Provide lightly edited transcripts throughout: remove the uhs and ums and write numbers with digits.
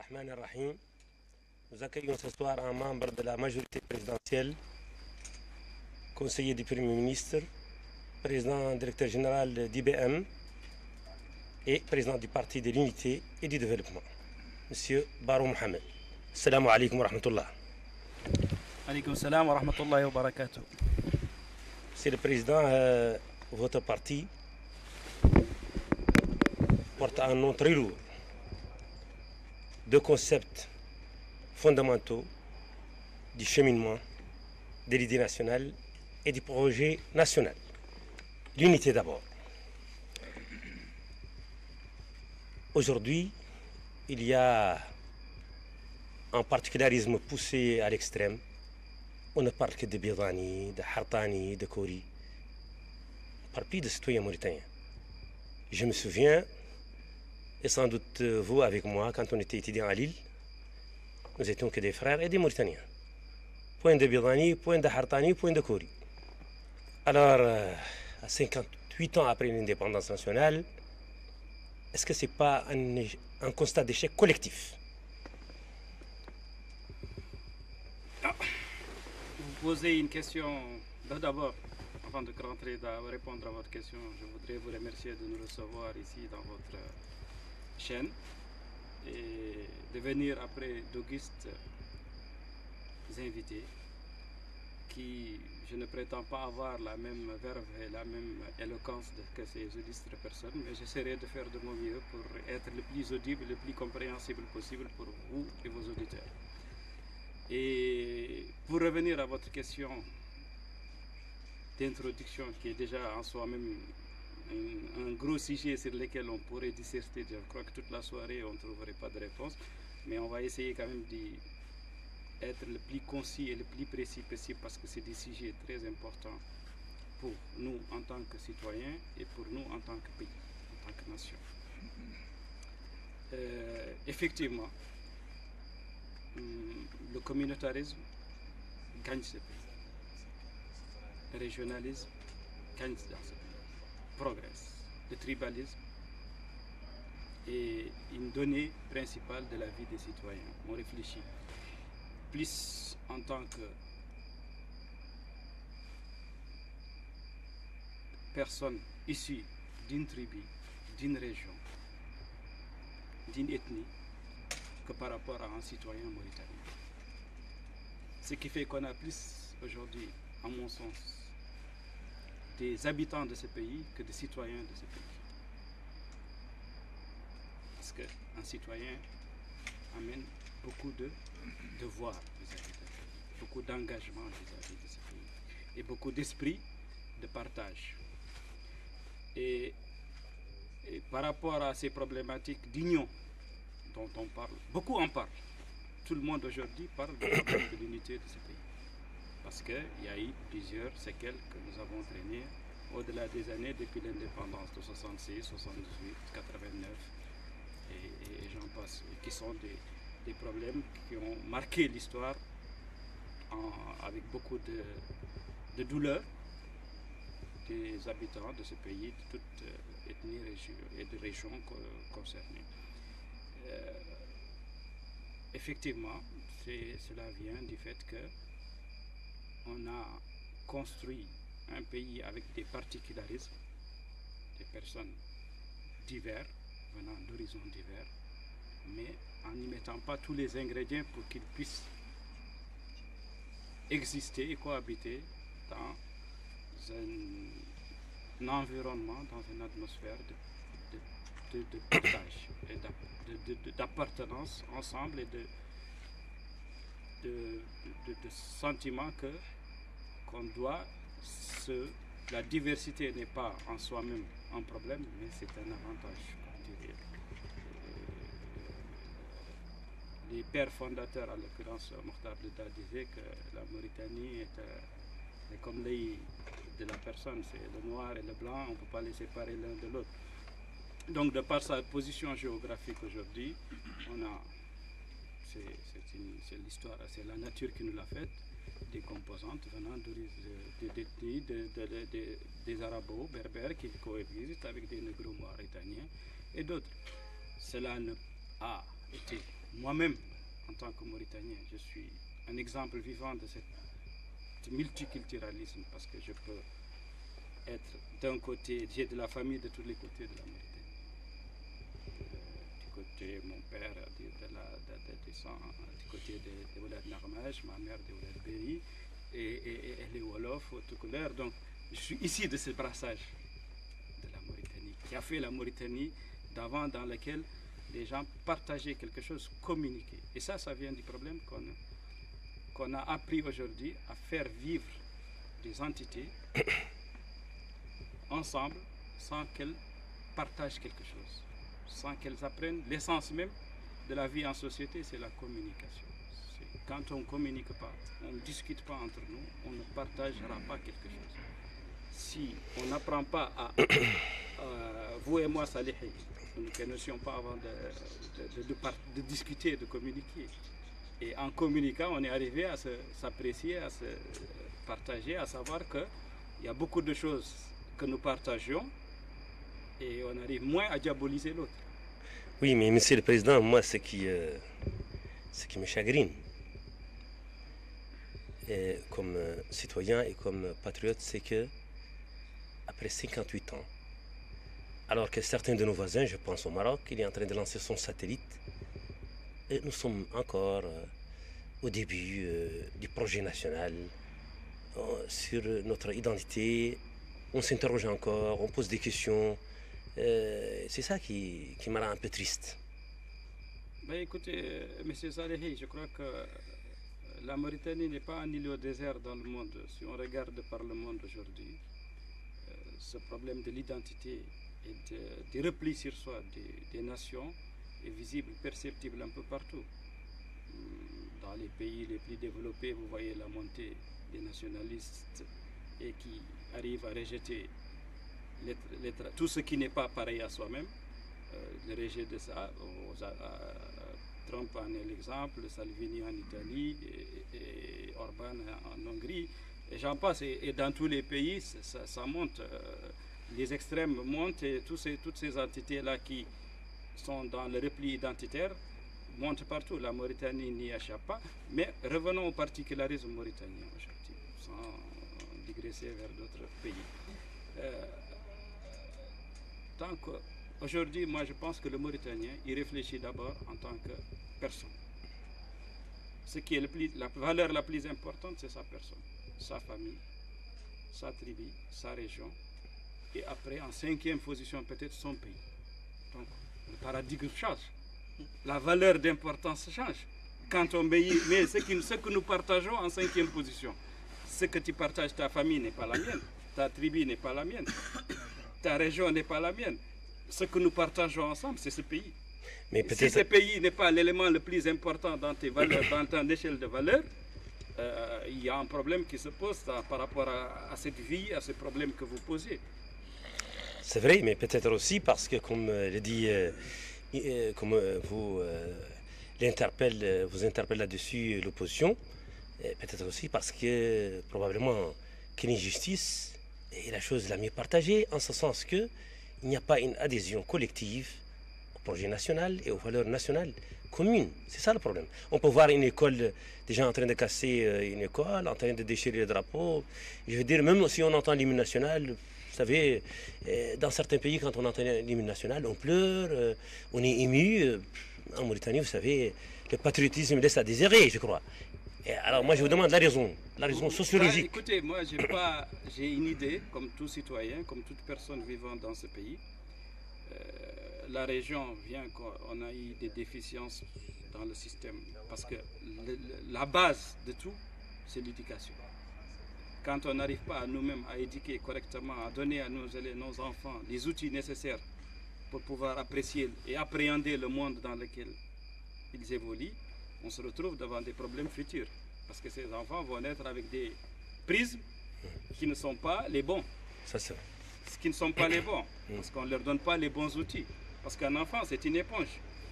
Rahman Rahim. Nous accueillons ce soir un membre de la majorité présidentielle, conseiller du Premier ministre, président directeur général d'IBM et président du Parti de l'Unité et du Développement, M. Barou Mohamed. Assalamu alaikum wa rahmatullah. Alaikum salam wa rahmatullahi wa barakatuh. Monsieur le Président, votre parti porte un nom très lourd. Deux concepts fondamentaux du cheminement de l'idée nationale et du projet national. L'unité d'abord. Aujourd'hui, il y a un particularisme poussé à l'extrême. On ne parle que de Birdani, de Hartani, de Kori. On ne parle plus de citoyens mauritaniens. Je me souviens, et sans doute vous avec moi, quand on était étudiants à Lille, nous étions que des frères et des Mauritaniens. Point de Birdani, point de Hartani, point de Kori. Alors, à 58 ans après l'indépendance nationale, est-ce que ce n'est pas un constat d'échec collectif? Vous posez une question. D'abord, avant de rentrer dans répondre à votre question, je voudrais vous remercier de nous recevoir ici dans votre chaîne et de venir après d'augustes invités qui, je ne prétends pas avoir la même verve et la même éloquence que ces illustres personnes, mais j'essaierai de faire de mon mieux pour être le plus audible, le plus compréhensible possible pour vous et vos auditeurs. Et pour revenir à votre question d'introduction, qui est déjà en soi-même un gros sujet sur lequel on pourrait disserter, je crois que toute la soirée on ne trouverait pas de réponse, mais on va essayer quand même d'être le plus concis et le plus précis possible parce que c'est des sujets très importants pour nous en tant que citoyens et pour nous en tant que pays, en tant que nation. Effectivement, le communautarisme gagne ce pays. Le régionalisme gagne dans ce pays. Progresse. Le tribalisme est une donnée principale de la vie des citoyens. On réfléchit plus en tant que personne issue d'une tribu, d'une région, d'une ethnie, que par rapport à un citoyen mauritanien. Ce qui fait qu'on a plus aujourd'hui, à mon sens, des habitants de ce pays que des citoyens de ce pays. Parce qu'un citoyen amène beaucoup de devoirs vis-à-vis de ce pays, beaucoup d'engagement vis-à-vis de ce pays, et beaucoup d'esprit de partage. Et par rapport à ces problématiques d'union dont on parle, beaucoup en parlent. Tout le monde aujourd'hui parle de l'unité de ce pays. Parce qu'il y a eu plusieurs séquelles que nous avons traînées au-delà des années depuis l'indépendance de 66, 78, 89 et j'en passe, et qui sont des problèmes qui ont marqué l'histoire avec beaucoup de douleur des habitants de ce pays, de toute ethnie et de régions concernées. Effectivement, cela vient du fait que on a construit un pays avec des particularismes, des personnes diverses, venant d'horizons divers, mais en n'y mettant pas tous les ingrédients pour qu'ils puissent exister et cohabiter dans un environnement, dans une atmosphère de partage, d'appartenance ensemble et de sentiment qu'on doit la diversité n'est pas en soi-même un problème, mais c'est un avantage. Les pères fondateurs, en l'occurrence Mokhtar Blida, disaient que la Mauritanie est comme l'œil de la personne, c'est le noir et le blanc, on ne peut pas les séparer l'un de l'autre. Donc de par sa position géographique aujourd'hui, c'est l'histoire, c'est la nature qui nous l'a faite, des composantes venant des arabos berbères qui coexistent avec des négro-mauritaniens et d'autres. Cela a été moi-même, en tant que Mauritanien, je suis un exemple vivant de ce multiculturalisme parce que je peux être d'un côté, j'ai de la famille de tous les côtés de la Mauritanie. Du côté, mon père, du côté de Oulad Narmaj, ma mère de Oulad Beri, et les Wolof, tout couleur. Donc, je suis ici de ce brassage de la Mauritanie, qui a fait la Mauritanie d'avant, dans laquelle les gens partageaient quelque chose, communiquaient. Et ça vient du problème qu'on a appris aujourd'hui à faire vivre des entités ensemble sans qu'elles partagent quelque chose, sans qu'elles apprennent l'essence même de la vie en société, c'est la communication. Quand on ne communique pas, on ne discute pas entre nous, on ne partagera pas quelque chose. Si on n'apprend pas à vous et moi, Salih, nous ne connaissions pas avant de discuter, de communiquer. Et en communiquant, on est arrivé à s'apprécier, à se partager, à savoir qu'il y a beaucoup de choses que nous partageons et on arrive moins à diaboliser l'autre. Oui, mais Monsieur le Président, moi, ce qui me chagrine, comme citoyen et comme patriote, c'est que après 58 ans, alors que certains de nos voisins, je pense au Maroc, il est en train de lancer son satellite, et nous sommes encore au début du projet national, sur notre identité, on s'interroge encore, on pose des questions. C'est ça qui me rend un peu triste. Ben écoutez, M. Salehi, je crois que la Mauritanie n'est pas un île au désert dans le monde. Si on regarde par le monde aujourd'hui, ce problème de l'identité et des replis sur soi des nations est visible, perceptible un peu partout. Dans les pays les plus développés, vous voyez la montée des nationalistes et qui arrivent à rejeter tout ce qui n'est pas pareil à soi-même, le rejet de ça. Trump en est l'exemple, Salvini en Italie et Orban en Hongrie, et j'en passe. Et dans tous les pays, ça monte, les extrêmes montent et toutes ces entités-là qui sont dans le repli identitaire montent partout. La Mauritanie n'y échappe pas, mais revenons au particularisme mauritanien aujourd'hui, sans digresser vers d'autres pays. Aujourd'hui, moi je pense que le Mauritanien, il réfléchit d'abord en tant que personne. Ce qui est la valeur la plus importante, c'est sa personne, sa famille, sa tribu, sa région, et après, en cinquième position, peut-être son pays. Donc, le paradigme change. La valeur d'importance change. Quand on mais ce que nous partageons en cinquième position, ce que tu partages, ta famille n'est pas la mienne, ta tribu n'est pas la mienne, ta région n'est pas la mienne. Ce que nous partageons ensemble, c'est ce pays. Mais si ce pays n'est pas l'élément le plus important dans tes valeurs, dans ton échelle de valeurs, il y a un problème qui se pose par rapport à cette vie, à ce problème que vous posez. C'est vrai, mais peut-être aussi parce que, comme le dit, comme vous interpelle là-dessus l'opposition, peut-être aussi parce que probablement qu'une injustice est la chose la mieux partagée, en ce sens que il n'y a pas une adhésion collective au projet national et aux valeurs nationales communes. C'est ça le problème. On peut voir une école, des gens en train de casser une école, en train de déchirer les drapeaux. Je veux dire, même si on entend l'hymne national, vous savez, dans certains pays, quand on entend l'hymne national, on pleure, on est ému. En Mauritanie, vous savez, le patriotisme laisse à désirer, je crois. Et alors moi, je vous demande la raison sociologique. Écoutez, moi, j'ai une idée, comme tout citoyen, comme toute personne vivant dans ce pays. La région vient qu'on a eu des déficiences dans le système, parce que la base de tout, c'est l'éducation. Quand on n'arrive pas à nous-mêmes à éduquer correctement, à donner à nos enfants les outils nécessaires pour pouvoir apprécier et appréhender le monde dans lequel ils évoluent, on se retrouve devant des problèmes futurs. Parce que ces enfants vont naître avec des prismes qui ne sont pas les bons. Ça, c'est vrai. Qui ne sont pas les bons. Parce qu'on ne leur donne pas les bons outils. Parce qu'un enfant, c'est une éponge.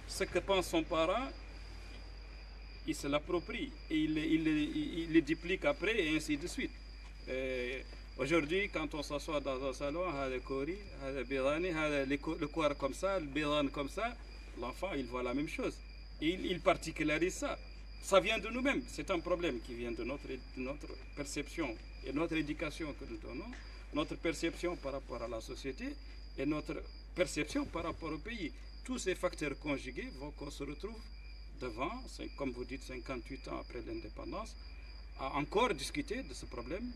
Ce que pense son parent, il se l'approprie. Et il le duplique après, et ainsi de suite. Aujourd'hui, quand on s'assoit dans un salon, le koir comme ça, le biran comme ça, l'enfant, il voit la même chose. Il particularise ça. Ça vient de nous-mêmes. C'est un problème qui vient de notre perception et notre éducation que nous donnons, notre perception par rapport à la société et notre perception par rapport au pays. Tous ces facteurs conjugués vont qu'on se retrouve devant, comme vous dites, 58 ans après l'indépendance, à encore discuter de ce problème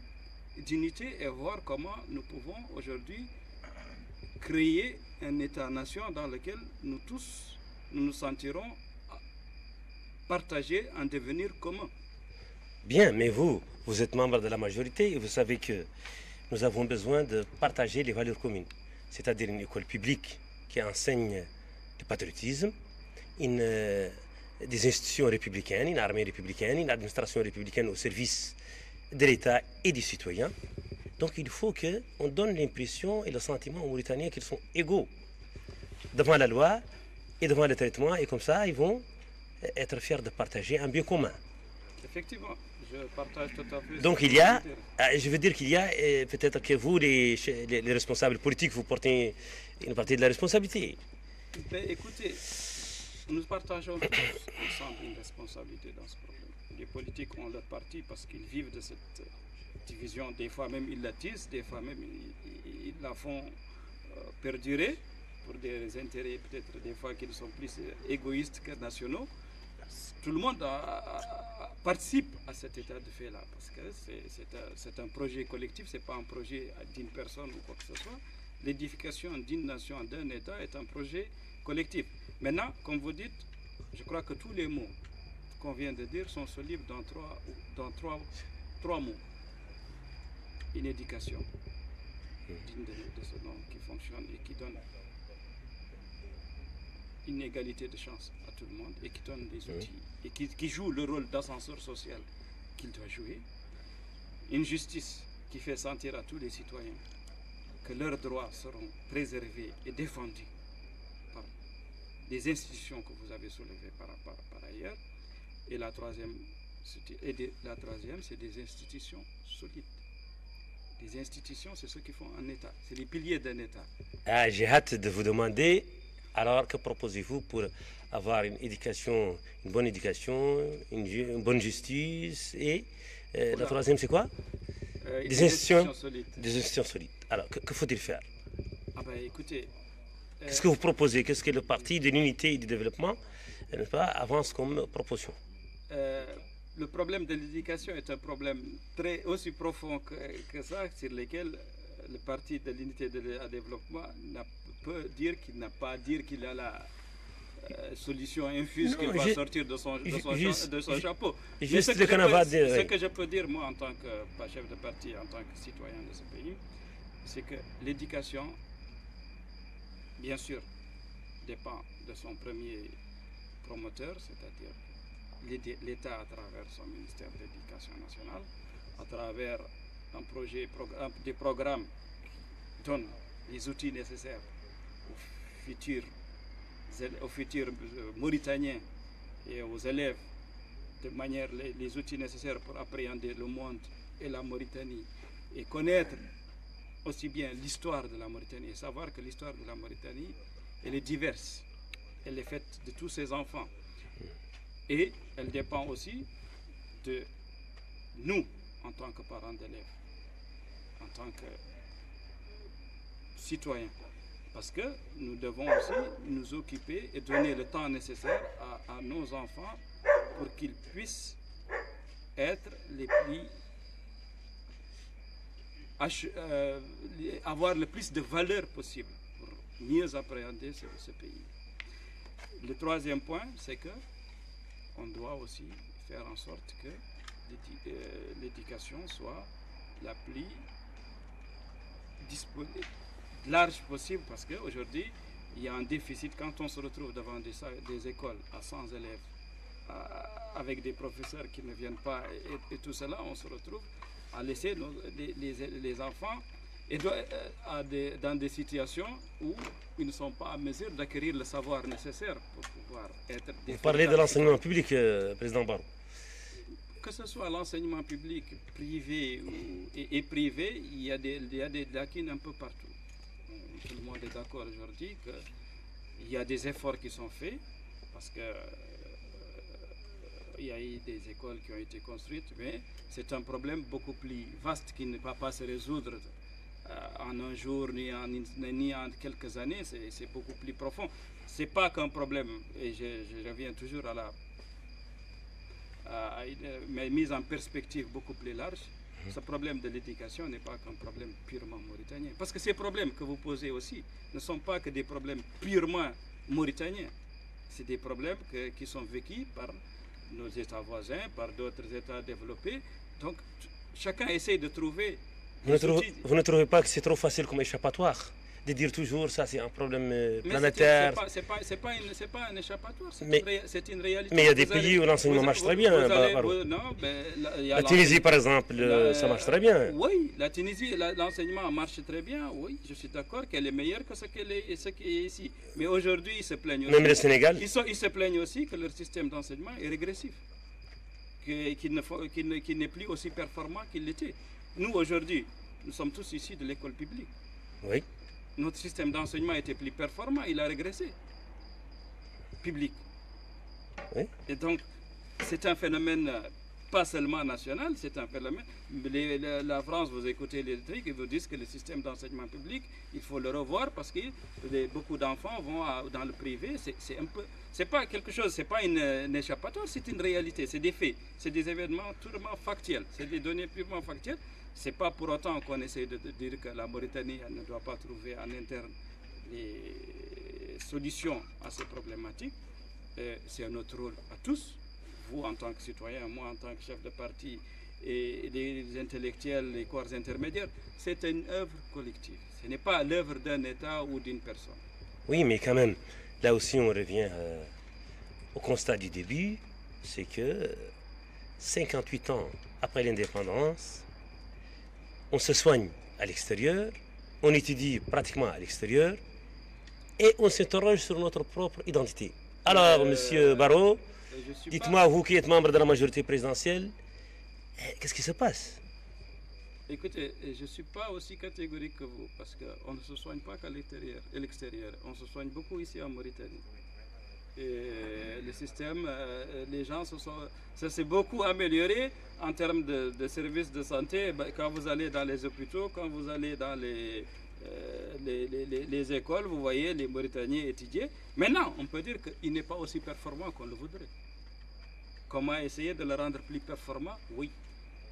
d'unité et voir comment nous pouvons aujourd'hui créer un État-nation dans lequel nous tous, nous sentirons partagés un devenir commun. Bien, mais vous êtes membre de la majorité et vous savez que nous avons besoin de partager les valeurs communes, c'est-à-dire une école publique qui enseigne le patriotisme, des institutions républicaines, une armée républicaine, une administration républicaine au service de l'État et des citoyens. Donc il faut qu'on donne l'impression et le sentiment aux Mauritaniens qu'ils sont égaux devant la loi et devant le traitement, et comme ça ils vont être fiers de partager un bien commun. Effectivement, je partage tout à fait. Donc il y a, je veux dire qu'il y a, peut-être que vous, les responsables politiques, vous portez une partie de la responsabilité. Mais écoutez, nous partageons tous ensemble une responsabilité dans ce problème. Les politiques ont leur partie parce qu'ils vivent de cette division. Des fois même ils la tissent, des fois même ils la font perdurer pour des intérêts peut-être des fois qui sont plus égoïstes que nationaux. Tout le monde participe à cet état de fait-là parce que c'est un projet collectif, ce n'est pas un projet d'une personne ou quoi que ce soit. L'édification d'une nation, d'un État est un projet collectif. Maintenant, comme vous dites, je crois que tous les mots qu'on vient de dire sont solides dans trois mots. Une éducation digne de ce nom qui fonctionne et qui donne une égalité de chance à tout le monde et qui donne des outils et qui joue le rôle d'ascenseur social qu'il doit jouer. Une justice qui fait sentir à tous les citoyens que leurs droits seront préservés et défendus par des institutions que vous avez soulevées par ailleurs. Et la troisième, c'est des institutions solides. Les institutions, c'est ce qui font un État. C'est les piliers d'un État. Ah, j'ai hâte de vous demander, alors que proposez-vous pour avoir une éducation, une bonne éducation, une bonne justice et la troisième, c'est quoi? Des institutions solides. Des institutions solides. Alors, que faut-il faire? Ah ben, écoutez... Qu'est-ce que vous proposez? Qu'est-ce que le Parti de l'unité et du développement avance comme proposition? Le problème de l'éducation est un problème aussi profond que ça, sur lequel le Parti de l'unité et du développement peut dire qu'il n'a pas à dire qu'il a la solution infuse qu'il va sortir de son chapeau. Mais ce que je peux dire, moi, en tant que chef de parti, en tant que citoyen de ce pays, c'est que l'éducation, bien sûr, dépend de son premier promoteur, c'est-à-dire l'État à travers son ministère de l'Éducation nationale, à travers des programmes qui donnent les outils nécessaires aux futurs Mauritaniens et aux élèves, de manière les outils nécessaires pour appréhender le monde et la Mauritanie et connaître aussi bien l'histoire de la Mauritanie et savoir que l'histoire de la Mauritanie, elle est diverse, elle est faite de tous ses enfants et elle dépend aussi de nous en tant que parents d'élèves, en tant que citoyens, parce que nous devons aussi nous occuper et donner le temps nécessaire à nos enfants pour qu'ils puissent être les plus avoir le plus de valeur possible pour mieux appréhender ce pays. Le troisième point, c'est que on doit aussi faire en sorte que l'éducation soit la plus large possible, parce qu'aujourd'hui, il y a un déficit. Quand on se retrouve devant des écoles à 100 élèves, avec des professeurs qui ne viennent pas, et tout cela, on se retrouve à laisser les enfants dans des situations où ils ne sont pas en mesure d'acquérir le savoir nécessaire pour pouvoir être... Vous parlez de l'enseignement public, Président Barrow. Que ce soit l'enseignement public, privé et privé, il y a des lacunes un peu partout. Tout le monde est d'accord aujourd'hui qu'il y a des efforts qui sont faits, parce que il y a eu des écoles qui ont été construites, mais c'est un problème beaucoup plus vaste qui ne va pas se résoudre en un jour ni en quelques années. C'est beaucoup plus profond. C'est pas qu'un problème, et je reviens toujours à une mise en perspective beaucoup plus large. Ce problème de l'éducation n'est pas qu'un problème purement mauritanien. Parce que ces problèmes que vous posez aussi ne sont pas que des problèmes purement mauritaniens. C'est des problèmes qui sont vécus par nos États voisins, par d'autres États développés. Donc, chacun essaie de trouver... Vous ne trouvez pas que c'est trop facile comme échappatoire de dire toujours ça c'est un problème planétaire? C'est pas un échappatoire, c'est une réalité. Mais il y a des pays où l'enseignement marche très bien. La Tunisie par exemple, ça marche très bien. Oui, la Tunisie, l'enseignement marche très bien, oui, je suis d'accord qu'elle est meilleure que ce qui est ici. Mais aujourd'hui, ils se plaignent aussi. Même le Sénégal. Ils se plaignent aussi que leur système d'enseignement est régressif, qu'il n'est plus aussi performant qu'il l'était. Nous, aujourd'hui, nous sommes tous ici de l'école publique. Oui. Notre système d'enseignement était plus performant, il a régressé. Public. Oui. Et donc, c'est un phénomène pas seulement national, c'est un phénomène. La France, vous écoutez les trucs, ils vous disent que le système d'enseignement public, il faut le revoir parce que beaucoup d'enfants vont dans le privé. C'est un peu, c'est pas quelque chose, c'est pas une échappatoire, c'est une réalité, c'est des faits, c'est des événements totalement factuels, c'est des données purement factuelles. C'est pas pour autant qu'on essaie de dire que la Mauritanie ne doit pas trouver en interne les solutions à ces problématiques. C'est notre rôle à tous, vous en tant que citoyen, moi en tant que chef de parti et les intellectuels, les corps intermédiaires. C'est une œuvre collective. Ce n'est pas l'œuvre d'un État ou d'une personne. Oui, mais quand même, là aussi on revient au constat du début, c'est que 58 ans après l'indépendance, on se soigne à l'extérieur, on étudie pratiquement à l'extérieur et on s'interroge sur notre propre identité. Alors, Monsieur Barrot, dites-moi, vous qui êtes membre de la majorité présidentielle, qu'est-ce qui se passe? Écoutez, je ne suis pas aussi catégorique que vous, parce qu'on ne se soigne pas qu'à l'extérieur, on se soigne beaucoup ici en Mauritanie. Et le système, les gens ça s'est beaucoup amélioré en termes de services de santé. Quand vous allez dans les hôpitaux, quand vous allez dans les écoles, vous voyez les Mauritaniens étudier. Maintenant, on peut dire qu'il n'est pas aussi performant qu'on le voudrait. Comment essayer de le rendre plus performant? Oui.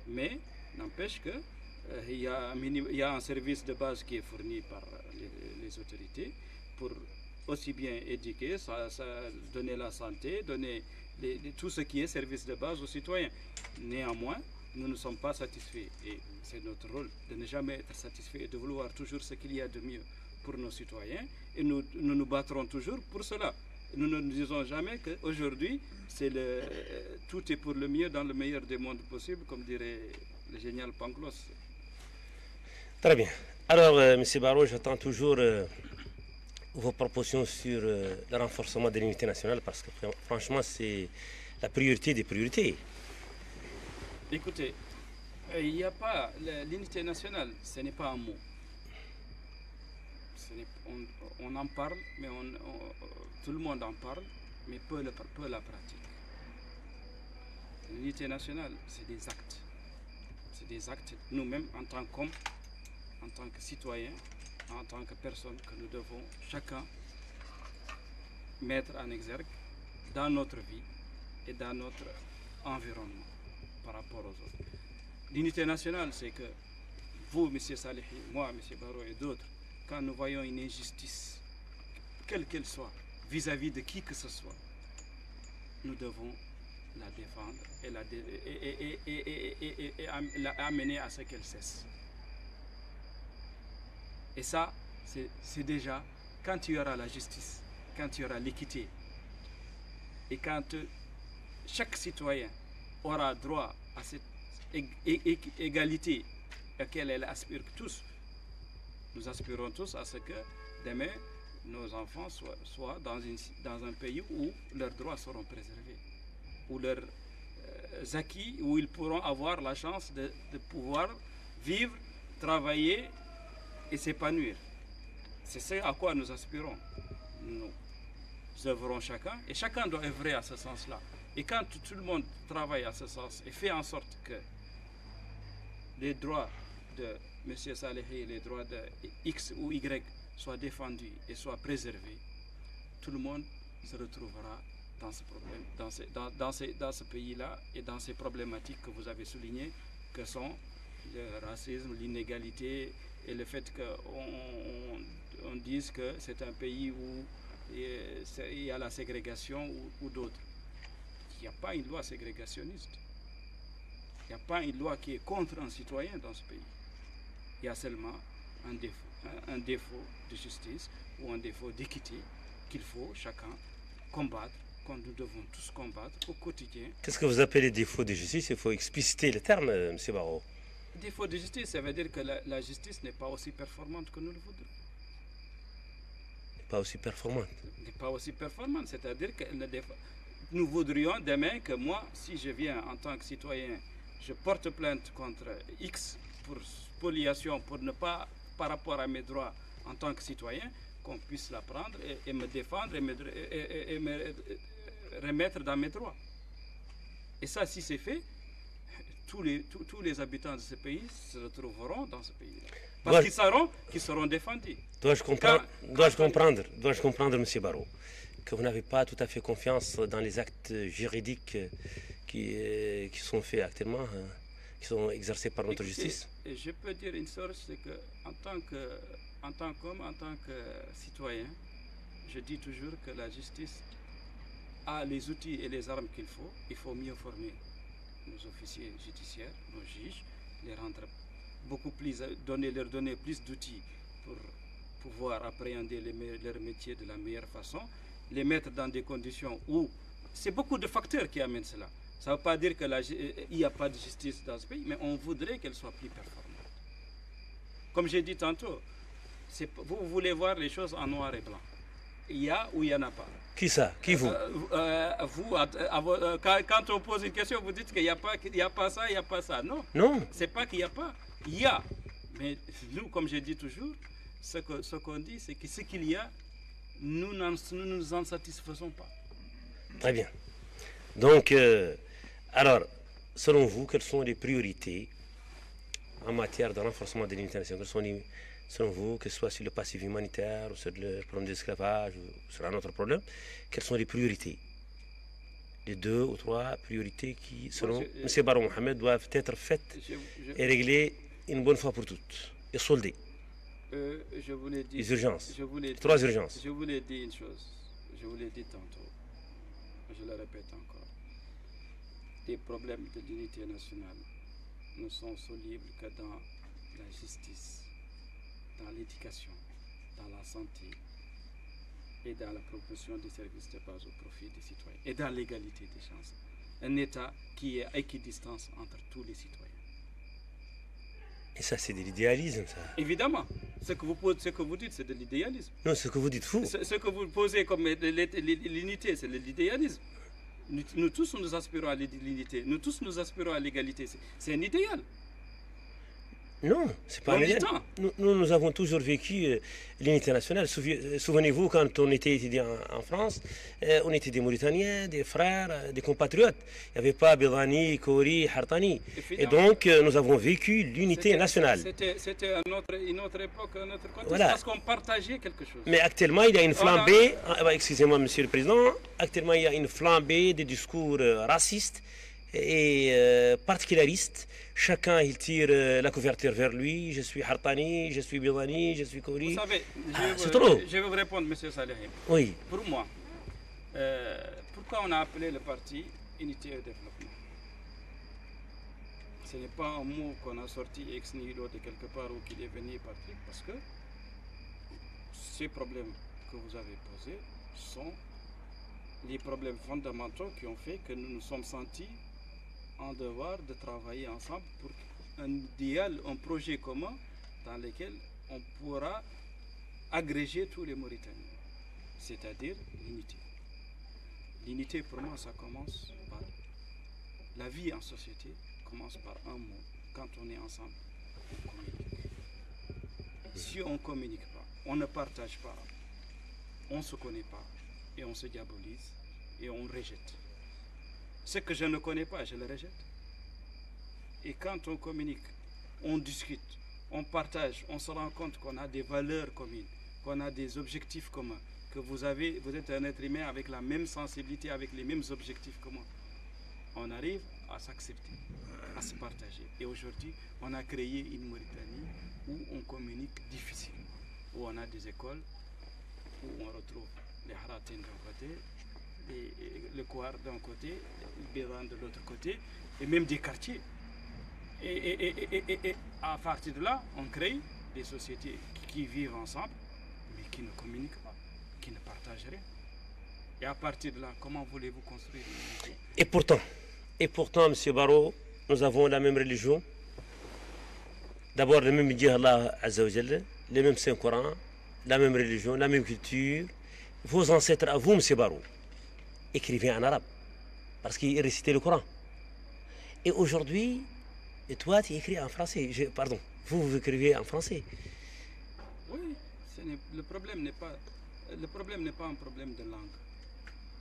Mais n'empêche que il y a un service de base qui est fourni par les autorités pour aussi bien éduquer, donner la santé, donner tout ce qui est service de base aux citoyens. Néanmoins, nous ne sommes pas satisfaits et c'est notre rôle de ne jamais être satisfait et de vouloir toujours ce qu'il y a de mieux pour nos citoyens et nous nous battrons toujours pour cela. Nous ne disons jamais qu'aujourd'hui, tout est pour le mieux dans le meilleur des mondes possibles, comme dirait le génial Pangloss. Très bien. Alors, M. Barrot, j'attends toujours vos propositions sur le renforcement de l'unité nationale parce que franchement, c'est la priorité des priorités. Écoutez, il n'y a pas l'unité nationale, ce n'est pas un mot. On en parle, mais tout le monde en parle, mais peu la pratique. L'unité nationale, c'est des actes. C'est des actes, nous-mêmes, en tant qu'hommes, en tant que citoyens, en tant que personnes, que nous devons chacun mettre en exergue dans notre vie et dans notre environnement par rapport aux autres. L'unité nationale, c'est que vous, M. Salihi, moi, M. Barrot et d'autres, quand nous voyons une injustice, quelle qu'elle soit, vis-à-vis de qui que ce soit, nous devons la défendre et la amener à ce qu'elle cesse. Et ça, c'est déjà quand il y aura la justice, quand il y aura l'équité, et quand chaque citoyen aura droit à cette égalité à laquelle elle aspire tous. Nous aspirons tous à ce que demain, nos enfants soient dans un pays où leurs droits seront préservés, où leurs acquis, où ils pourront avoir la chance de pouvoir vivre, travailler et s'épanouir. C'est ce à quoi nous aspirons. Nous œuvrons chacun, et chacun doit œuvrer à ce sens-là. Et quand tout le monde travaille à ce sens et fait en sorte que les droits de M. Salehi et les droits de X ou Y soient défendus et soient préservés, tout le monde se retrouvera dans ce problème, dans ce pays-là et dans ces problématiques que vous avez soulignées, que sont le racisme, l'inégalité et le fait qu'on dise que c'est un pays où il y a la ségrégation ou d'autres. Il n'y a pas une loi ségrégationniste. Il n'y a pas une loi qui est contre un citoyen dans ce pays. Il y a seulement un défaut de justice ou un défaut d'équité qu'il faut chacun combattre, que nous devons tous combattre au quotidien. Qu'est-ce que vous appelez défaut de justice? Il faut expliciter le terme, M. Barrault. Défaut de justice, ça veut dire que la justice n'est pas aussi performante que nous le voudrions. Pas aussi performante. N'est pas aussi performante, c'est-à-dire que nous voudrions demain que moi, si je viens en tant que citoyen, je porte plainte contre X pour spoliation, pour ne pas, par rapport à mes droits en tant que citoyen, qu'on puisse la prendre et me défendre et me remettre dans mes droits. Et ça, si c'est fait, tous les habitants de ce pays se retrouveront dans ce pays-là. Parce qu'ils seront défendus. Dois-je comprendre, M. Barrault, que vous n'avez pas tout à fait confiance dans les actes juridiques qui sont faits actuellement, qui sont exercés par notre justice? Je peux dire une chose, c'est que en tant qu'homme, en tant que citoyen, je dis toujours que la justice a les outils et les armes qu'il faut. Il faut mieux former nos officiers judiciaires, nos juges, les rendre beaucoup plus, leur donner plus d'outils pour pouvoir appréhender leur métier de la meilleure façon, les mettre dans des conditions où c'est beaucoup de facteurs qui amènent cela. Ça ne veut pas dire qu'il n'y a pas de justice dans ce pays, mais on voudrait qu'elle soit plus performante. Comme j'ai dit tantôt, vous voulez voir les choses en noir et blanc. Il y a ou il n'y en a pas. Qui ça? Qui vous? Quand on pose une question, vous dites qu'il n'y a pas ça, il n'y a pas ça. Non. Non. C'est pas qu'il n'y a pas. Il y a. Mais nous, comme je dis toujours, ce qu'on dit, c'est que ce qu'il y a, nous ne nous en satisfaisons pas. Très bien. Donc, alors, selon vous, quelles sont les priorités en matière de renforcement de l'unité nationale? Selon vous, que ce soit sur le passif humanitaire ou sur le problème de l'esclavage ou sur un autre problème, quelles sont les priorités? Les 2 ou 3 priorités qui, selon M. Barrault Mohamed, doivent être faites et réglées une bonne fois pour toutes et soldées. Je vous l'ai dit. Les urgences. 3 urgences. Je vous l'ai dit une chose. Je vous l'ai dit tantôt. Je le répète encore. Les problèmes de l'unité nationale ne sont solubles que dans la justice, dans l'éducation, dans la santé et dans la promotion des services de base au profit des citoyens et dans l'égalité des chances. Un État qui est à équidistance entre tous les citoyens. Et ça, c'est de l'idéalisme, ça. Évidemment. Ce que vous dites, c'est de l'idéalisme. Non, ce que vous dites fou. Ce que vous posez comme l'unité, c'est de l'idéalisme. Nous tous, nous aspirons à l'unité. Nous tous, nous aspirons à l'égalité. C'est un idéal. Non, c'est pas un idéal. Nous avons toujours vécu l'unité nationale. Souvenez-vous, quand on était étudiant en France, on était des Mauritaniens, des frères, des compatriotes. Il n'y avait pas Bidani, Kori, Hartani. Et donc, nous avons vécu l'unité nationale. C'était une autre époque, un autre contexte, voilà. Parce qu'on partageait quelque chose. Mais actuellement, il y a une flambée, excusez-moi, Monsieur le Président, actuellement, il y a une flambée des discours racistes et particularistes. Chacun, il tire la couverture vers lui. Je suis Hartani, je suis Bidani, je suis Kori. Vous savez, je vais vous répondre, M. Salehi. Oui. Pour moi, pourquoi on a appelé le parti Unité et Développement? Ce n'est pas un mot qu'on a sorti ex nihilo de quelque part ou qu'il est venu partir, parce que ces problèmes que vous avez posés sont les problèmes fondamentaux qui ont fait que nous nous sommes sentis en devoir de travailler ensemble pour un idéal, un projet commun dans lequel on pourra agréger tous les Mauritaniens, c'est-à-dire l'unité. L'unité, pour moi, ça commence par la vie en société, commence par un mot. Quand on est ensemble, on communique. Si on ne communique pas, on ne partage pas, on ne se connaît pas et on se diabolise et on rejette. Ce que je ne connais pas, je le rejette. Et quand on communique, on discute, on partage, on se rend compte qu'on a des valeurs communes, qu'on a des objectifs communs, que vous êtes un être humain avec la même sensibilité, avec les mêmes objectifs communs. On arrive à s'accepter, à se partager. Et aujourd'hui, on a créé une Mauritanie où on communique difficilement, où on a des écoles, où on retrouve les Haratines d'un côté, le Kouar d'un côté, le Béran de l'autre côté, et même des quartiers. Et à partir de là, on crée des sociétés qui vivent ensemble, mais qui ne communiquent pas, qui ne partagent rien. Et à partir de là, comment voulez-vous construire une unité? Et pourtant, M. Barrault, nous avons la même religion. D'abord, le même Dieu Allah Azza wa Jalla, le même Saint-Coran, la même religion, la même culture. Vos ancêtres à vous, M. Barrault, écrivaient en arabe, parce qu'ils récitaient le Coran. Et aujourd'hui, et toi, tu écris en français. Pardon, vous écrivez en français. Oui, le problème n'est pas un problème de langue.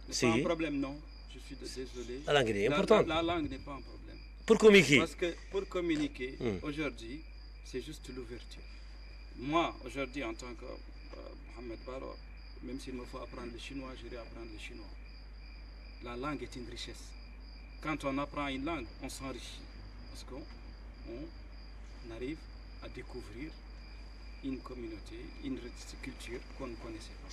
Si. Pas un problème, non. Je suis désolé. La langue est importante. La langue n'est pas un problème. Pour communiquer. Parce que pour communiquer, aujourd'hui, c'est juste l'ouverture. Moi, aujourd'hui, en tant que Mohamed Barrault, même s'il me faut apprendre le chinois, j'irai apprendre le chinois. La langue est une richesse. Quand on apprend une langue, on s'enrichit. Parce qu'on arrive à découvrir une communauté, une culture qu'on ne connaissait pas.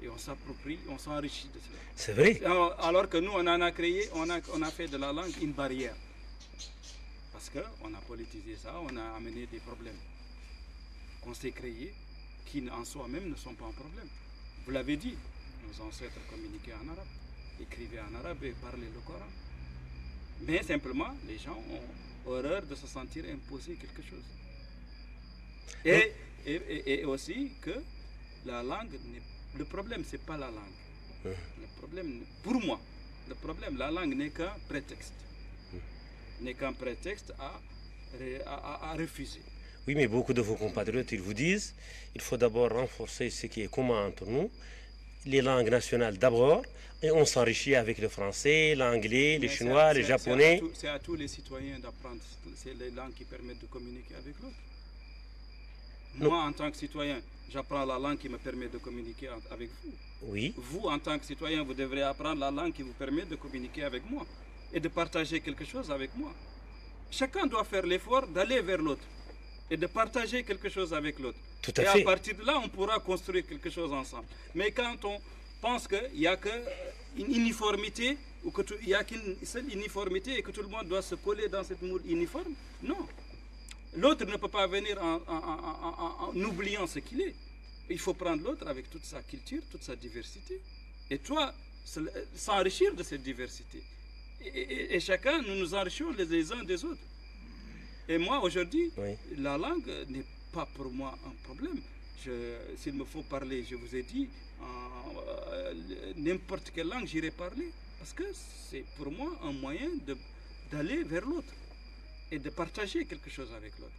Et on s'approprie, on s'enrichit de cela. C'est vrai. Alors que nous, on en a créé, on a fait de la langue une barrière. Parce qu'on a politisé ça, on a amené des problèmes qu'on s'est créés, qui en soi-même ne sont pas un problème. Vous l'avez dit, nos ancêtres communiquaient en arabe, écrivaient en arabe et parlaient le Coran. Mais simplement, les gens ont horreur de se sentir imposer quelque chose. Et aussi que la langue, le problème, ce n'est pas la langue. Le problème, pour moi, la langue n'est qu'un prétexte. N'est qu'un prétexte à refuser. Oui, mais beaucoup de vos compatriotes, ils vous disent il faut d'abord renforcer ce qui est commun entre nous, les langues nationales d'abord, et on s'enrichit avec le français, l'anglais, le chinois, le japonais. C'est à tous les citoyens d'apprendre. C'est les langues qui permettent de communiquer avec l'autre. Moi, en tant que citoyen, j'apprends la langue qui me permet de communiquer avec vous. Oui. Vous, en tant que citoyen, vous devrez apprendre la langue qui vous permet de communiquer avec moi et de partager quelque chose avec moi. Chacun doit faire l'effort d'aller vers l'autre et de partager quelque chose avec l'autre. Tout à fait. Et à partir de là, on pourra construire quelque chose ensemble. Mais quand on pense qu'il n'y a qu'une uniformité, ou qu'il n'y a qu'une seule uniformité et que tout le monde doit se coller dans cette moule uniforme, non. L'autre ne peut pas venir en oubliant ce qu'il est. Il faut prendre l'autre avec toute sa culture, toute sa diversité. Et toi, s'enrichir de cette diversité. Et chacun, nous nous enrichissons les uns des autres. Et moi, aujourd'hui, la langue n'est pas pour moi un problème. S'il me faut parler, je vous ai dit, n'importe quelle langue, j'irai parler. Parce que c'est pour moi un moyen d'aller vers l'autre et de partager quelque chose avec l'autre.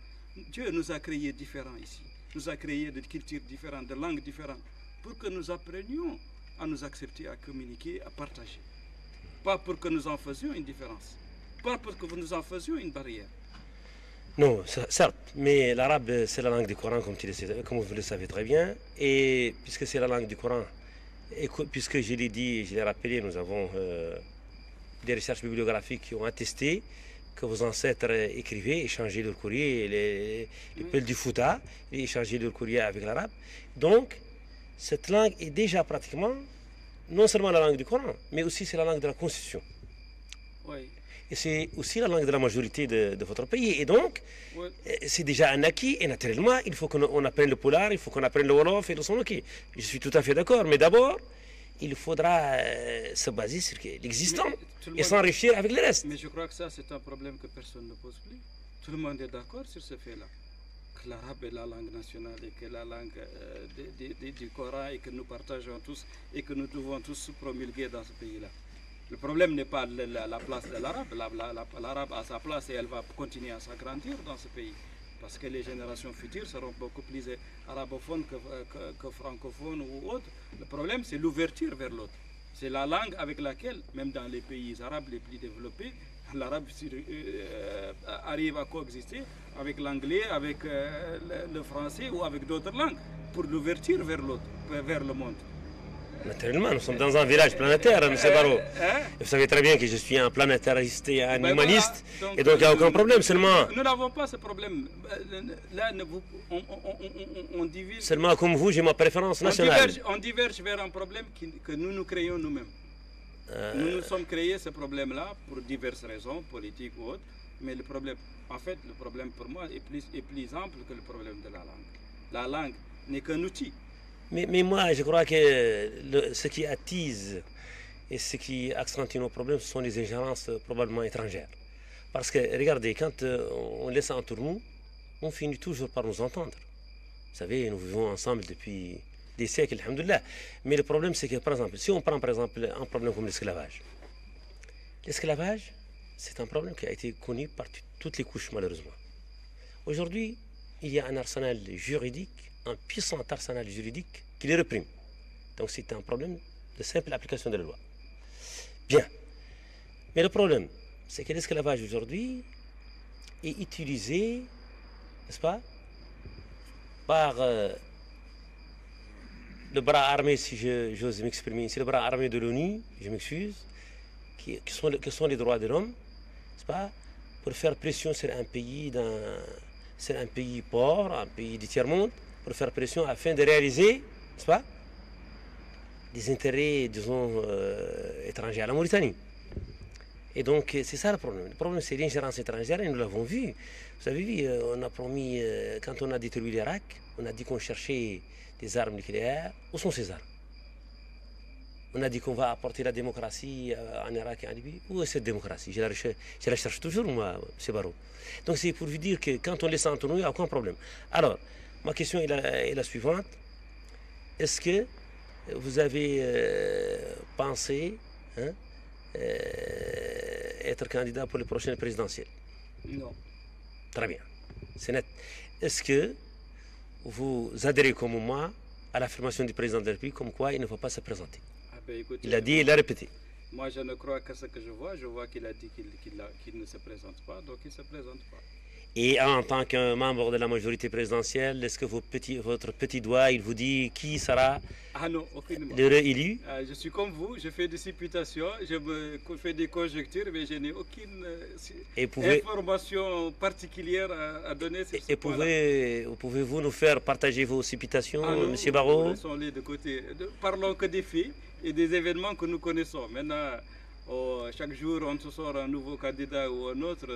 Dieu nous a créés différents ici. Nous a créés de cultures différentes, de langues différentes, pour que nous apprenions à nous accepter, à communiquer, à partager. Pas pour que nous en faisions une différence. Pas pour que nous en faisions une barrière. Non, certes, mais l'arabe, c'est la langue du Coran, comme vous le savez très bien. Et puisque c'est la langue du Coran, et puisque je l'ai dit et je l'ai rappelé, nous avons des recherches bibliographiques qui ont attesté que vos ancêtres écrivaient, échangeaient leur courrier, les peuples du Fouta, échangeaient leur courrier avec l'arabe. Donc, cette langue est déjà pratiquement, non seulement la langue du Coran, mais aussi c'est la langue de la Constitution. Oui. Et c'est aussi la langue de la majorité de votre pays. Et donc, c'est déjà un acquis. Et naturellement, il faut qu'on apprenne le polar, il faut qu'on apprenne le wolof et le sonoki. Je suis tout à fait d'accord. Mais d'abord, il faudra se baser sur l'existant et s'enrichir avec le reste. Mais je crois que ça, c'est un problème que personne ne pose plus. Tout le monde est d'accord sur ce fait-là. Que l'arabe est la langue nationale et que la langue du Coran et que nous partageons tous et que nous devons tous promulguer dans ce pays-là. Le problème n'est pas la place de l'arabe. L'arabe a sa place et elle va continuer à s'agrandir dans ce pays. Parce que les générations futures seront beaucoup plus arabophones que francophones ou autres. Le problème, c'est l'ouverture vers l'autre. C'est la langue avec laquelle, même dans les pays arabes les plus développés, l'arabe arrive à coexister avec l'anglais, avec le français ou avec d'autres langues pour l'ouverture vers l'autre, vers le monde. Naturellement, nous sommes dans un village planétaire, M. Barrault. Vous savez très bien que je suis un planétariste et un humaniste, voilà. Et donc il n'y a aucun problème, seulement... Nous n'avons pas ce problème. Là, on divise... Seulement, comme vous, j'ai ma préférence nationale. On diverge vers un problème que nous créons nous-mêmes. Nous nous sommes créés ce problème-là pour diverses raisons, politiques ou autres, mais le problème, en fait, le problème pour moi est plus ample que le problème de la langue. La langue n'est qu'un outil. Mais moi, je crois que ce qui attise et ce qui accentue nos problèmes, ce sont les ingérences probablement étrangères. Parce que, regardez, quand on laisse entre nous, on finit toujours par nous entendre. Vous savez, nous vivons ensemble depuis des siècles, alhamdoulilah. Mais le problème, c'est que, par exemple, si on prend par exemple un problème comme l'esclavage, l'esclavage, c'est un problème qui a été connu par toutes les couches, malheureusement. Aujourd'hui, il y a un arsenal juridique, un puissant arsenal juridique qui les réprime. Donc c'est un problème de simple application de la loi. Bien. Mais le problème, c'est que l'esclavage aujourd'hui est utilisé, n'est-ce pas, par le bras armé, si j'ose m'exprimer, c'est le bras armé de l'ONU, je m'excuse, qui sont les droits de l'homme, n'est-ce pas, pour faire pression sur un pays pauvre, un pays du tiers-monde, pour faire pression afin de réaliser, n'est-ce pas, des intérêts, disons, étrangers à la Mauritanie. Et donc, c'est ça le problème. Le problème, c'est l'ingérence étrangère, et nous l'avons vu. Vous avez vu, on a promis, quand on a détruit l'Irak, on a dit qu'on cherchait des armes nucléaires. Où sont ces armes? On a dit qu'on va apporter la démocratie en Irak et en Libye. Où est cette démocratie? Je la cherche toujours, moi, M. Barrault. Donc, c'est pour vous dire que quand on laisse entre nous, il n'y a aucun problème. Alors, ma question est la suivante. Est-ce que vous avez pensé être candidat pour les prochaines présidentielles? Non. Très bien. C'est net. Est-ce que vous adhérez comme moi à l'affirmation du président de la République comme quoi il ne va pas se présenter? Écoutez, il a dit, il l'a répété. Moi, je ne crois qu'à ce que je vois qu'il a dit qu'il ne se présente pas, donc il ne se présente pas. Et en tant qu'un membre de la majorité présidentielle, est-ce que votre petit doigt, il vous dit qui sera le réélu? Je suis comme vous, je fais des supputations, je me fais des conjectures, mais je n'ai aucune information particulière à donner sur ce point-là. Pouvez-vous nous faire partager vos supputations, non, M. Barrault? Laissons-les de côté. Parlons que des faits et des événements que nous connaissons. Maintenant, chaque jour, on se sort un nouveau candidat ou un autre,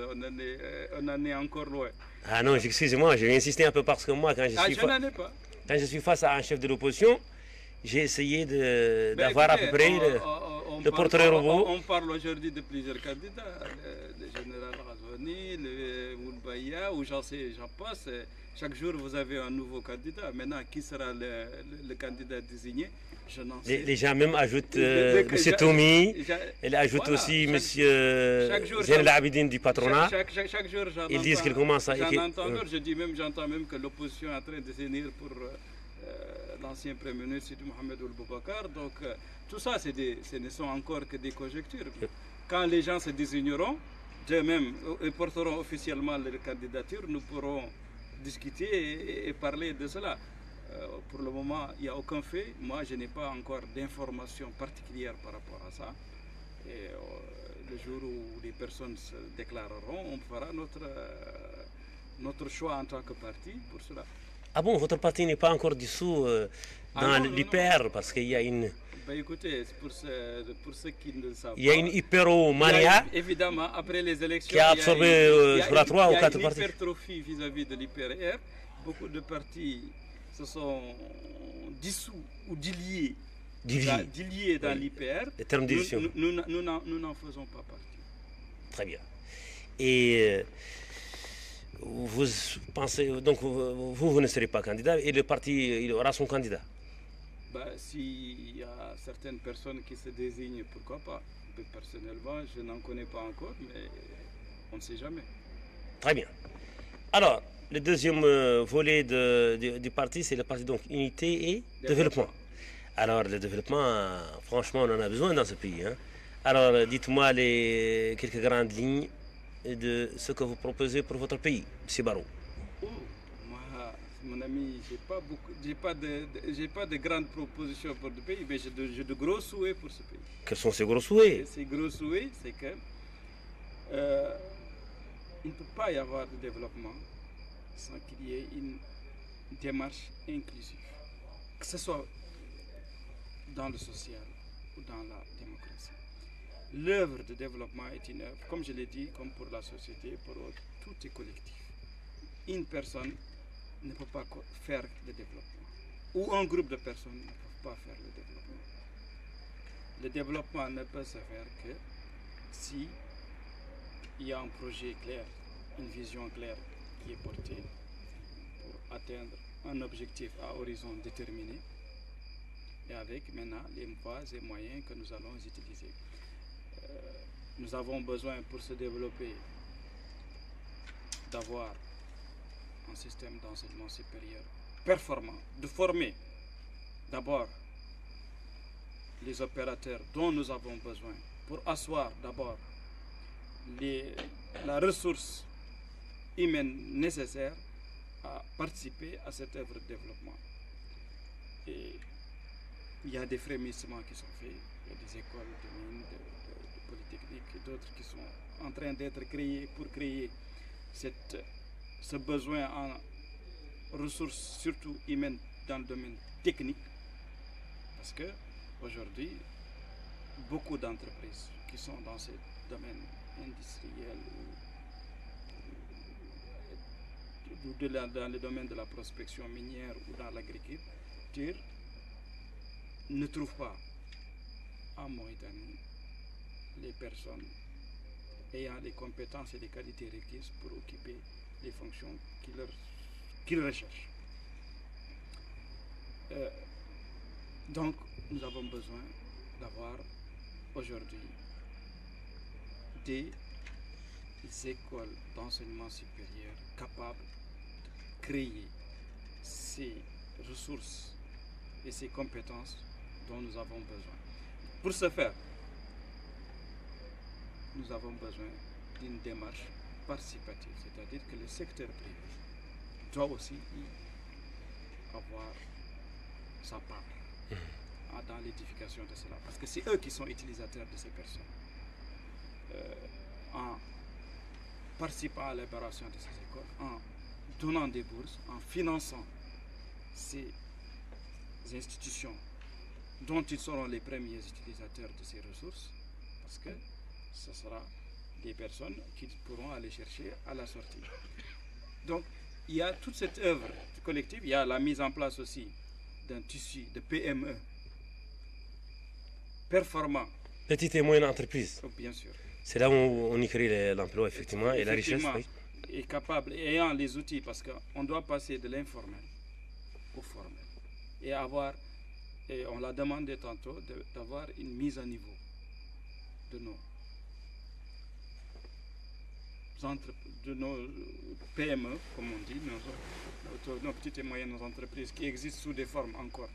on en est encore loin. Ah non, excusez-moi, je vais insister un peu parce que moi, quand je suis face à un chef de l'opposition, j'ai essayé d'avoir à peu près le portrait robot. On parle aujourd'hui de plusieurs candidats, le général Razouani, le Moulbaya, ou j'en passe. Chaque jour, vous avez un nouveau candidat. Maintenant, qui sera le candidat désigné? Je n'en sais. Les gens même ajoutent M. Toumi, ils ajoutent aussi M. Zain Abidine du patronat. Chaque jour, ils disent qu'ils commencent à écrire. J'entends même que l'opposition est en train de s'unir pour l'ancien Premier ministre Sidi Mohamed Ould Boubacar. Donc, tout ça, ce ne sont encore que des conjectures. Quand les gens se désigneront, d'eux-mêmes, et porteront officiellement leur candidature, nous pourrons discuter et parler de cela. Pour le moment, il n'y a aucun fait. Moi, je n'ai pas encore d'informations particulières par rapport à ça. Et le jour où les personnes se déclareront, on fera notre choix en tant que parti pour cela. Ah bon, votre parti n'est pas encore dissous dans l'hyper, parce qu'il y a une... Ben écoutez, pour ceux qui ne le savent pas... Il y a une hyperomania, évidemment, après les élections, qui a absorbé, je crois, 3 ou 4 partis. Il y a une hypertrophie vis-à-vis de l'hyper-R. Beaucoup de partis se sont dissous ou dilués dans l'IPR. Les termes d'édition. Nous n'en faisons pas partie. Très bien. Et vous pensez, donc vous ne serez pas candidat et le parti il aura son candidat? S'il y a certaines personnes qui se désignent, pourquoi pas? Personnellement, je n'en connais pas encore, mais on ne sait jamais. Très bien. Alors, le deuxième volet du parti, c'est le parti donc Unité et Développement. Alors, le développement, franchement, on en a besoin dans ce pays, hein. Alors, dites-moi les quelques grandes lignes de ce que vous proposez pour votre pays, M. Barou. Oh, moi, mon ami, j'ai pas de grandes propositions pour le pays, mais j'ai de gros souhaits pour ce pays. Quels sont ces gros Et souhaits? ces gros souhaits, c'est que euh, il ne peut pas y avoir de développement sans qu'il y ait une démarche inclusive, que ce soit dans le social ou dans la démocratie. L'œuvre de développement est une œuvre, comme je l'ai dit, comme pour la société, pour tout est collectif. Une personne ne peut pas faire le développement, ou un groupe de personnes ne peuvent pas faire le développement. Le développement ne peut se faire que si il y a un projet clair, une vision claire qui est portée pour atteindre un objectif à horizon déterminé, et avec maintenant les voies et moyens que nous allons utiliser. Nous avons besoin pour se développer d'avoir un système d'enseignement supérieur performant, de former d'abord les opérateurs dont nous avons besoin pour asseoir d'abord la ressource humaine nécessaire à participer à cette œuvre de développement. Et il y a des frémissements qui sont faits, il y a des écoles de mines, de polytechniques et d'autres qui sont en train d'être créées pour créer ce besoin en ressources surtout humaines dans le domaine technique. Parce que aujourd'hui, beaucoup d'entreprises qui sont dans ce domaine industriel ou dans le domaine de la prospection minière ou dans l'agriculture ne trouvent pas en Mauritanie les personnes ayant les compétences et les qualités requises pour occuper les fonctions qu'ils recherchent. Donc, nous avons besoin d'avoir aujourd'hui des écoles d'enseignement supérieur capables de créer ces ressources et ces compétences dont nous avons besoin. Pour ce faire, nous avons besoin d'une démarche participative, c'est-à-dire que le secteur privé doit aussi y avoir sa part dans l'édification de cela, parce que c'est eux qui sont utilisateurs de ces personnes. En participant à l'élaboration de ces écoles, en donnant des bourses, en finançant ces institutions dont ils seront les premiers utilisateurs de ces ressources, parce que ce sera des personnes qui pourront aller chercher à la sortie. Donc, il y a toute cette œuvre collective, il y a la mise en place aussi d'un tissu de PME performant. Petite et moyenne entreprise. Oh, bien sûr. C'est là où on y crée l'emploi, effectivement, et la richesse. Oui. Et capable, ayant les outils, parce qu'on doit passer de l'informel au formel. Et avoir, et on l'a demandé tantôt, d'avoir une mise à niveau de nos PME, comme on dit, nos petites et moyennes entreprises qui existent sous des formes encore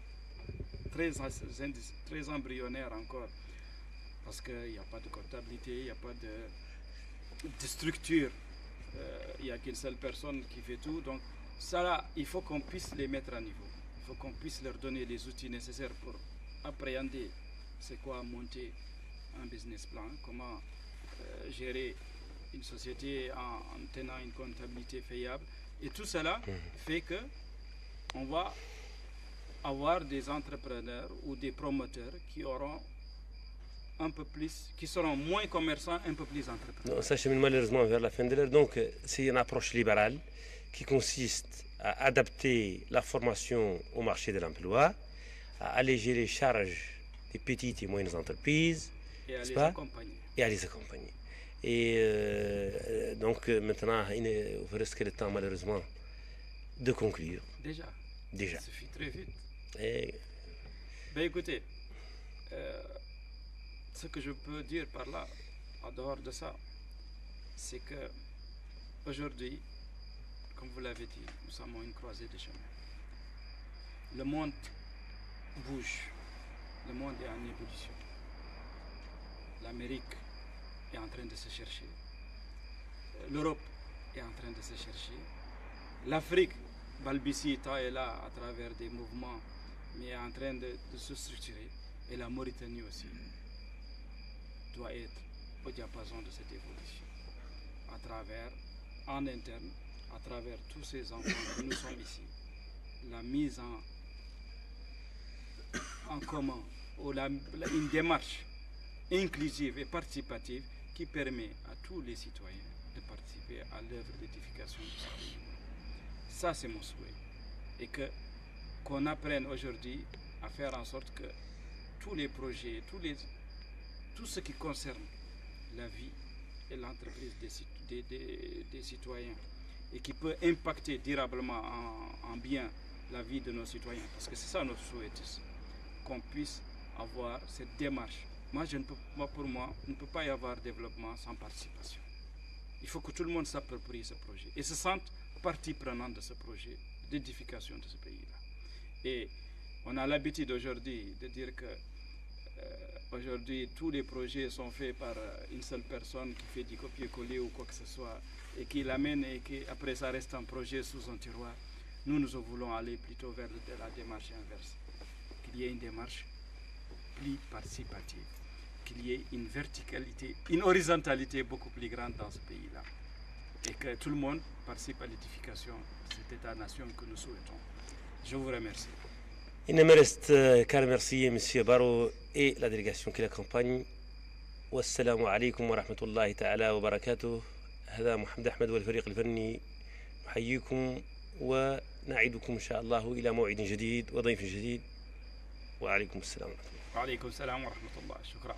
très embryonnaires encore, parce qu'il n'y a pas de comptabilité, il n'y a pas de structure, il n'y a qu'une seule personne qui fait tout. Donc ça là, il faut qu'on puisse les mettre à niveau, il faut qu'on puisse leur donner les outils nécessaires pour appréhender c'est quoi monter un business plan, comment gérer une société en tenant une comptabilité payable. Et tout cela fait que on va avoir des entrepreneurs ou des promoteurs qui auront un peu plus, qui seront moins commerçants, un peu plus entrepreneurs. Ça chemine malheureusement vers la fin de l'heure. Donc, c'est une approche libérale qui consiste à adapter la formation au marché de l'emploi, à alléger les charges des petites et moyennes entreprises, et à les accompagner. Et à les accompagner. Et donc, maintenant, il vous reste que le temps, malheureusement, de conclure. Déjà. Ça suffit très vite. Ben écoutez, ce que je peux dire par là, en dehors de ça, c'est que aujourd'hui, comme vous l'avez dit, nous sommes à une croisée de chemin. Le monde bouge le monde est en ébullition. L'Amérique est en train de se chercher. L'Europe est en train de se chercher. L'Afrique balbutie tant et là à travers des mouvements, mais est en train de se structurer. Et la Mauritanie aussi doit être au diapason de cette évolution. À travers, en interne, à travers tous ces enfants que nous sommes ici, la mise en commun, ou une démarche inclusive et participative qui permet à tous les citoyens de participer à l'œuvre d'édification de ce pays. Ça, c'est mon souhait. Et qu'on apprenne aujourd'hui à faire en sorte que tous les projets, tout ce qui concerne la vie et l'entreprise des citoyens et qui peut impacter durablement en bien la vie de nos citoyens, parce que c'est ça notre souhait, qu'on puisse avoir cette démarche. Pour moi, il ne peut pas y avoir développement sans participation. Il faut que tout le monde s'approprie ce projet et se sente partie prenante de ce projet d'édification de ce pays-là. Et on a l'habitude aujourd'hui de dire que aujourd'hui tous les projets sont faits par une seule personne qui fait du copier-coller ou quoi que ce soit et qui l'amène et qu'après ça reste un projet sous un tiroir. Nous voulons aller plutôt vers la démarche inverse. Qu'il y ait une démarche plus participative, qu'il y ait une verticalité, une horizontalité beaucoup plus grande dans ce pays-là. Et que tout le monde participe à l'édification de cet État-nation que nous souhaitons. Je vous remercie. Il me reste qu'à remercier M. Barro et la délégation qui l'accompagne. Wassalamu alaikum wa rahmatullahi ta'ala wa barakatuh. هذا محمد أحمد والفريق الفني نحييكم ونعيدكم إن شاء الله إلى موعد جديد وضيف جديد. وعليكم السلام ورحمة الله. وعليكم السلام ورحمة الله. شكرا.